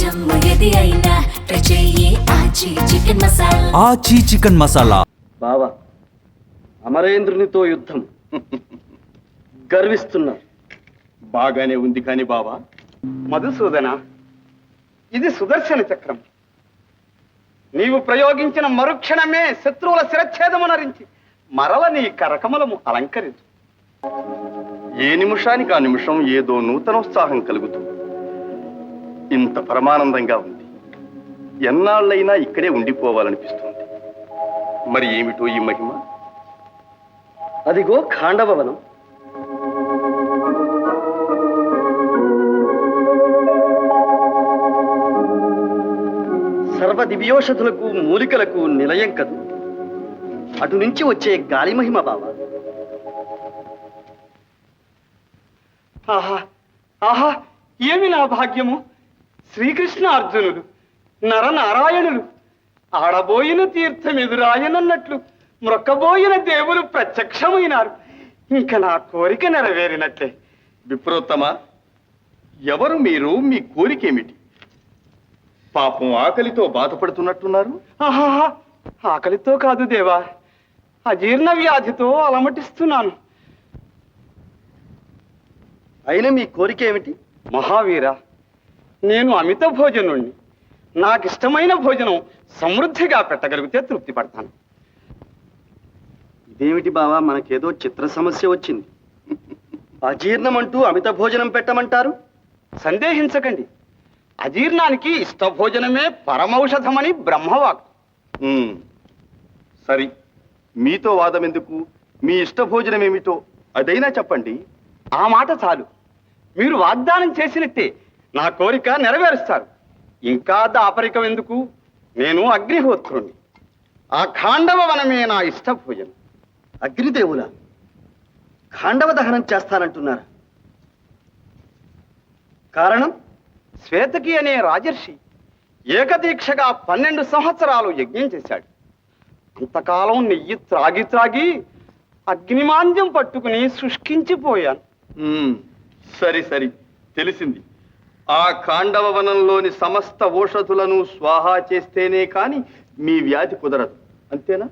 జమ్ము ఏది అయినా ట్రై చెయ్యి ఆచి చికెన్ మసాలా. ఆచి చికెన్ మసాలా. బావా, అమరేంద్రునితో యుద్ధం గర్విస్తున్నారు. బాగానే ఉంది కాని బావా, మధుసూదన, ఇది సుదర్శన చక్రం. నీవు ప్రయోగించిన మరుక్షణమే శత్రువుల శిరచ్ఛేదమునరించి మరల నీ కరకమలము అలంకరించు. ఏ నిమిషానికి ఆ నిమిషం ఏదో నూతనోత్సాహం కలుగుతుంది. ఇంత పరమానందంగా ఉంది. ఎన్నాళ్ళైనా ఇక్కడే ఉండిపోవాలనిపిస్తుంది. మరి ఏమిటో ఈ మహిమ? అదిగో ఖాండవవనం. సర్వ దివ్యోషధులకు మూలికలకు నిలయం కదు. అటు నుంచి వచ్చే గాలి మహిమ బావ. ఆహా ఆహా, ఏమి నా భాగ్యము! శ్రీకృష్ణ అర్జునులు నరనారాయణులు ఆడబోయిన తీర్థం ఎదురాయనన్నట్లు మ్రొక్కబోయిన దేవులు ప్రత్యక్షమైనారు. ఇంక నా కోరిక నెరవేరినట్లే. విప్రోత్తమ, ఎవరు మీరు? మీ కోరికేమిటి? పాపం ఆకలితో బాధపడుతున్నట్టున్నారు. ఆహా, ఆకలితో కాదు దేవా, అజీర్ణ వ్యాధితో అలమటిస్తున్నాను. అయినా మీ కోరిక ఏమిటి? మహావీర, నేను అమిత భోజనుణ్ణి. నాకిష్టమైన భోజనం సమృద్ధిగా పెట్టగలిగితే తృప్తి పడతాను. ఇదేమిటి బావా, మనకేదో చిత్ర సమస్య వచ్చింది. అజీర్ణం అంటూ అమిత భోజనం పెట్టమంటారు? సందేహించకండి, అజీర్ణానికి ఇష్టభోజనమే పరమౌషధమని బ్రహ్మవాక్. సరి, మీతో వాదం ఎందుకు? మీ ఇష్టభోజనం ఏమిటో అదైనా చెప్పండి. ఆ మాట చాలు. మీరు వాగ్దానం చేసినట్టే నా కోరిక నెరవేరుస్తారు. ఇంకా దాపరికం ఎందుకు? నేను అగ్నిహోత్రుణ్ణి. ఆ ఖాండవ వనమే నా ఇష్టభోజనం. అగ్నిదేవుల ఖాండవ దహనం చేస్తానంటున్నారా? కారణం? శ్వేతకి అనే రాజర్షి ఏకదీక్షగా 12 సంవత్సరాలు యజ్ఞం చేశాడు. అంతకాలం నెయ్యి త్రాగి త్రాగి అగ్నిమాంద్యం పట్టుకుని శుష్కించిపోయాను. సరి సరి, తెలిసింది. ఆ ఖాండవ వనంలోని సమస్త ఓషధులను స్వాహా చేస్తేనే కాని మీ వ్యాధి కుదరదు, అంతేనా?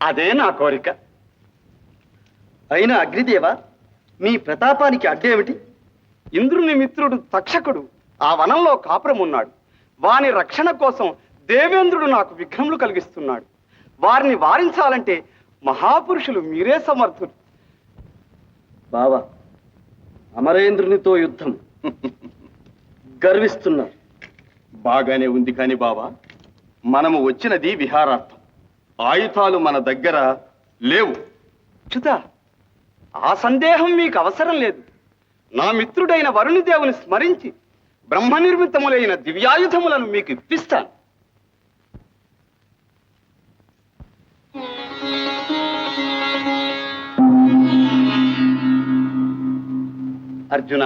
అదే నా కోరిక. అయినా అగ్నిదేవ, మీ ప్రతాపానికి అడ్డేమిటి? ఇంద్రుని మిత్రుడు తక్షకుడు ఆ వనంలో కాపురమున్నాడు. వాని రక్షణ కోసం దేవేంద్రుడు నాకు విఘ్నములు కలిగిస్తున్నాడు. వారిని వారించాలంటే మహాపురుషులు మీరే సమర్థులు. బావా, అమరేంద్రునితో యుద్ధం గర్విస్తున్నారు. బాగానే ఉంది కాని బావా, మనము వచ్చినది విహారార్థం. ఆయుధాలు మన దగ్గర లేవు. చ్యుత, ఆ సందేహం మీకు అవసరం లేదు. నా మిత్రుడైన వరుణిదేవుని స్మరించి బ్రహ్మ నిర్మితములైన దివ్యాయుధములను మీకు ఇప్పిస్తాను. అర్జున,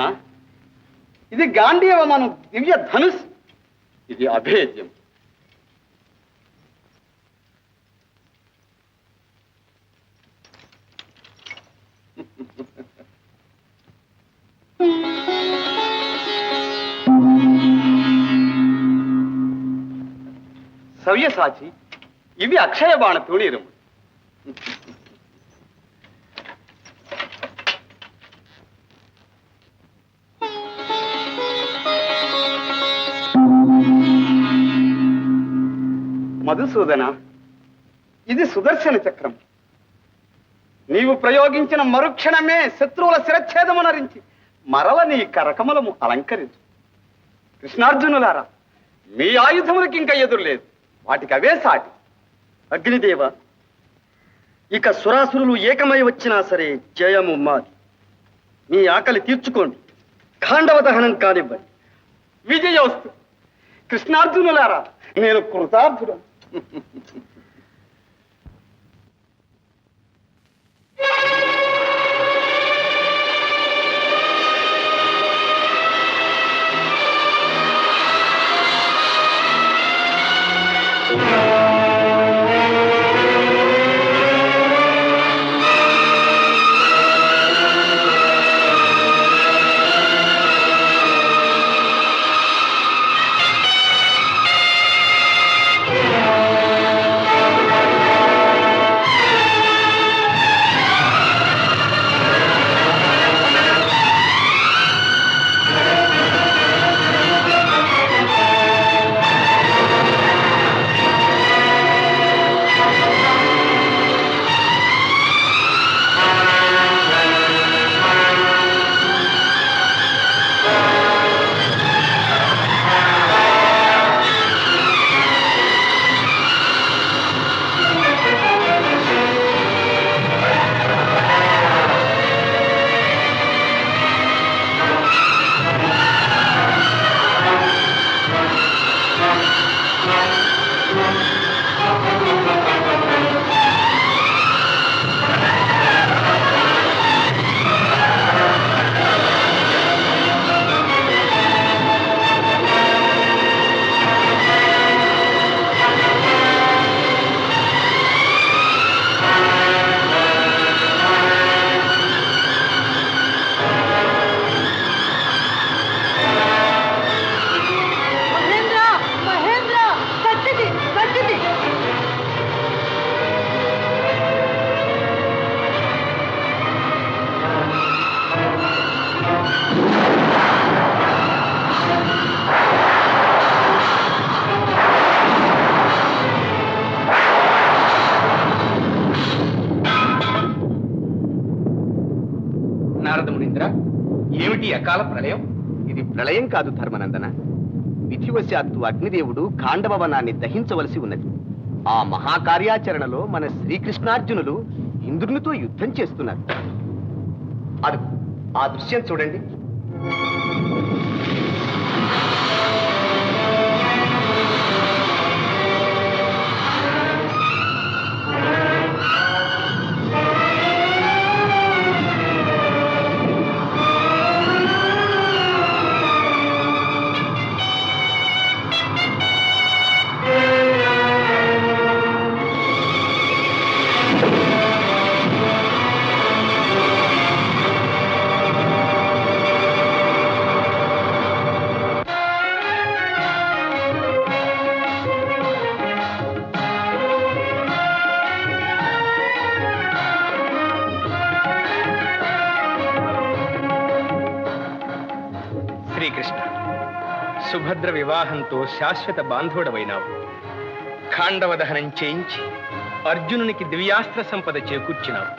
ఇది గాంధీవమను దివ్య ధనుస్. ఇది అభేద్యం. సవ్యసాచి, ఇవి అక్షయ బాణ తూణీరము. మధుసూదన, ఇది సుదర్శన చక్రం. నీవు ప్రయోగించిన మరుక్షణమే శత్రువుల శిరచ్ఛేదమునరించి మరల నీ కరకమలము అలంకరించు. కృష్ణార్జునులారా, మీ ఆయుధములకి ఇంకా ఎదురులేదు. వాటికి అవే సాటి. అగ్నిదేవ, ఇక సురాసురులు ఏకమై వచ్చినా సరే జయము మాది. మీ ఆకలి తీర్చుకోండి, ఖాండవ దహనం కానివ్వండి. విజయోస్తు. కృష్ణార్జునులారా, నేను కృతార్థుడు. ప్రళయకాల ప్రళయం. ఇది ప్రళయం కాదు ధర్మనందన. విధివశాత్తు అగ్నిదేవుడు ఖాండవ వనాన్ని దహించవలసి ఉన్నది. ఆ మహాకార్యాచరణలో మన శ్రీకృష్ణార్జునులు ఇంద్రునితో యుద్ధం చేస్తున్నారు. అది ఆ దృశ్యం చూడండి. శ్రీకృష్ణ, సుభద్ర వివాహంతో శాశ్వత బాంధవుడవైనావు. ఖాండవ దహనం చేయించి అర్జునునికి దివ్యాస్త్ర సంపద చేకూర్చినావు.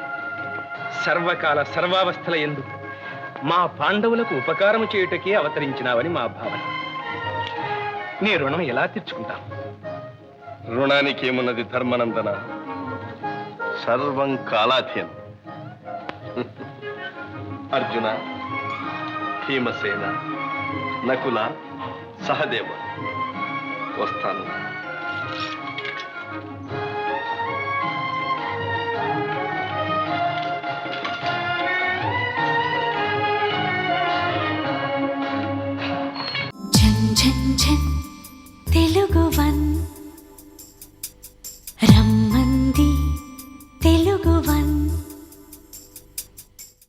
సర్వకాల సర్వావస్థల యందు మా పాండవులకు ఉపకారము చేయుటకే అవతరించినావని మా భావన. నీ రుణం ఎలా తీర్చుకుంటాం? రుణానికి ఏమున్నది ధర్మనందన, సర్వం కాలాధీనం. అర్జున, భీమసేన, నకుల, సహదేవ, వస్తాను. ఝన్ ఝన్ ఝన్ తెలుగు వన్